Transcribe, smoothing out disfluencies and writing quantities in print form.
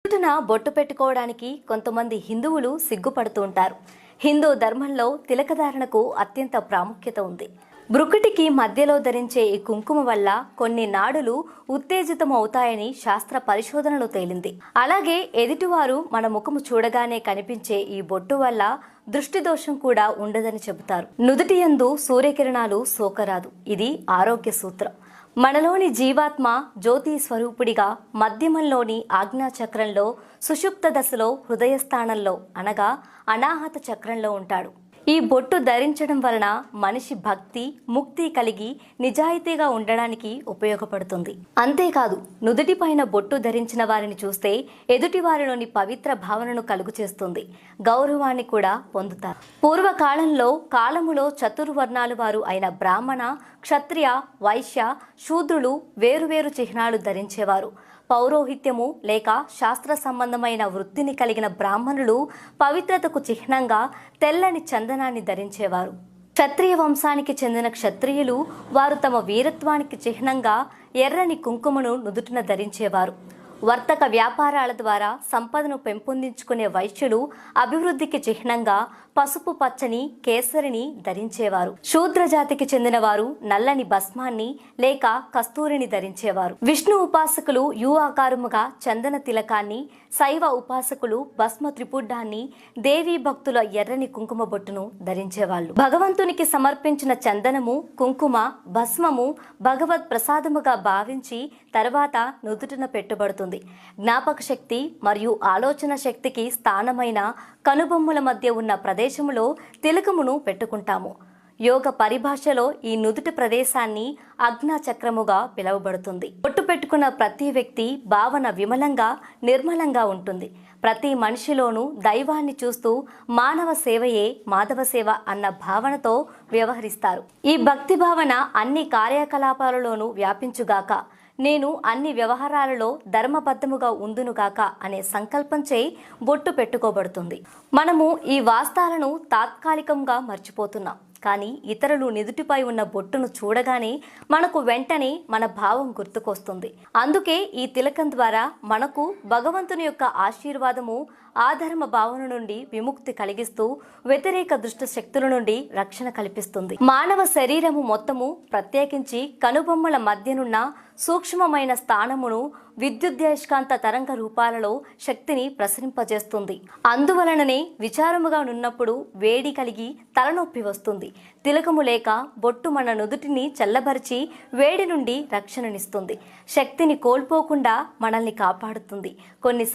నుదుటిన బొట్టు పెట్టుకోవడానికి కొంతమంది హిందువులు సిగ్గుపడుతూ ఉంటారు. హిందూ ధర్మంలో తిలకధారణకు అత్యంత ప్రాముఖ్యత ఉంది. బ్రుకుటికి మధ్యలో ధరించే ఈ కుంకుమ వల్ల కొన్ని నాడులు ఉత్తేజితం అవుతాయని శాస్త్ర పరిశోధనలో తేలింది. అలాగే ఎదుటివారు మన ముఖము చూడగానే కనిపించే ఈ బొట్టు వల్ల దృష్టి దోషం కూడా ఉండదని చెబుతారు. నుదుటి యందు సూర్యకిరణాలు సోకరాదు. ఇది ఆరోగ్య సూత్రం. మనలోని జీవాత్మ జ్యోతి స్వరూపుడిగా మధ్యమంలోని ఆజ్ఞాచక్రంలో సుషుప్త దశలో హృదయస్థానంలో అనగా అనాహత చక్రంలో ఉంటాడు. ఈ బొట్టు ధరించడం వలన మనిషి భక్తి ముక్తి కలిగి నిజాయితీగా ఉండడానికి ఉపయోగపడుతుంది. అంతేకాదు నుదుటిపైన బొట్టు ధరించిన వారిని చూస్తే ఎదుటి వారిలోని పవిత్ర భావనను కలుగు చేస్తుంది. గౌరవాన్ని కూడా పొందుతారు. పూర్వకాలంలో కాలములో చతుర్వర్ణాలు వారు అయిన బ్రాహ్మణ, క్షత్రియ, వైశ్య, శూద్రులు వేరువేరు చిహ్నాలు ధరించేవారు. పౌరోహిత్యము లేక శాస్త్ర సంబంధమైన వృత్తిని కలిగిన బ్రాహ్మణులు పవిత్రతకు చిహ్నంగా తెల్లని చందనాన్ని ధరించేవారు. క్షత్రియ వంశానికి చెందిన క్షత్రియులు వారు తమ వీరత్వానికి చిహ్నంగా ఎర్రని కుంకుమను నుదుటిన ధరించేవారు. వర్తక వ్యాపారాల ద్వారా సంపదను పెంపొందించుకునే వైశ్యులు అభివృద్ధికి చిహ్నంగా పసుపు పచ్చని కేసరిని ధరించేవారు. శూద్ర జాతికి చెందిన వారు నల్లని భస్మాన్ని లేక కస్తూరిని ధరించేవారు. విష్ణు ఉపాసకులు యు ఆకారముగా చందన తిలకాన్ని, శైవ ఉపాసకులు భస్మ త్రిపుడ్డాన్ని, దేవీ భక్తుల ఎర్రని కుంకుమ బొట్టును ధరించేవాళ్ళు. భగవంతునికి సమర్పించిన చందనము, కుంకుమ, భస్మము భగవత్ ప్రసాదముగా భావించి తర్వాత నుదుటిన పెట్టుబడుతుంది. జ్ఞాపక శక్తి మరియు ఆలోచన శక్తికి స్థానమైన కనుబొమ్మల మధ్య ఉన్న ప్రదేశములో తిలకమును పెట్టుకుంటాము. యోగ పరిభాషలో ఈ నుదుటి ప్రదేశాన్ని ఆజ్ఞాచక్రముగా పిలువబడుతుంది. బొట్టు పెట్టుకున్న ప్రతి వ్యక్తి భావన విమలంగా నిర్మలంగా ఉంటుంది. ప్రతి మనిషిలోనూ దైవాన్ని చూస్తూ మానవ సేవయే మాధవ సేవ అన్న భావనతో వ్యవహరిస్తారు. ఈ భక్తి భావన అన్ని కార్యకలాపాలలోనూ వ్యాపించుగాక, నేను అన్ని వ్యవహారాలలో ధర్మబద్ధముగా ఉందునుగాక అనే సంకల్పంచే బొట్టు పెట్టుకోబడుతుంది. మనము ఈ వాస్తాలను తాత్కాలికంగా మర్చిపోతున్నాం. కానీ ఇతరులు నుదుటిపై ఉన్న బొట్టును చూడగానే మనకు వెంటనే మన భావం గుర్తుకొస్తుంది. అందుకే ఈ తిలకం ద్వారా మనకు భగవంతుని యొక్క ఆశీర్వాదము ఆధర్మ భావన నుండి విముక్తి కలిగిస్తూ వ్యతిరేక దుష్ట శక్తుల నుండి రక్షణ కల్పిస్తుంది. మానవ శరీరము మొత్తము ప్రత్యేకించి కనుబొమ్మల మధ్యనున్న సూక్ష్మమైన స్థానమును విద్యుద్దయస్కాంత తరంగ రూపాలలో శక్తిని ప్రసరింపజేస్తుంది. అందువలననే విచారముగా నున్నప్పుడు వేడి కలిగి తలనొప్పి వస్తుంది. తిలకము లేక బొట్టు మన నుదుటిని చల్లబరిచి వేడి నుండి రక్షణనిస్తుంది. శక్తిని కోల్పోకుండా మనల్ని కాపాడుతుంది. కొన్ని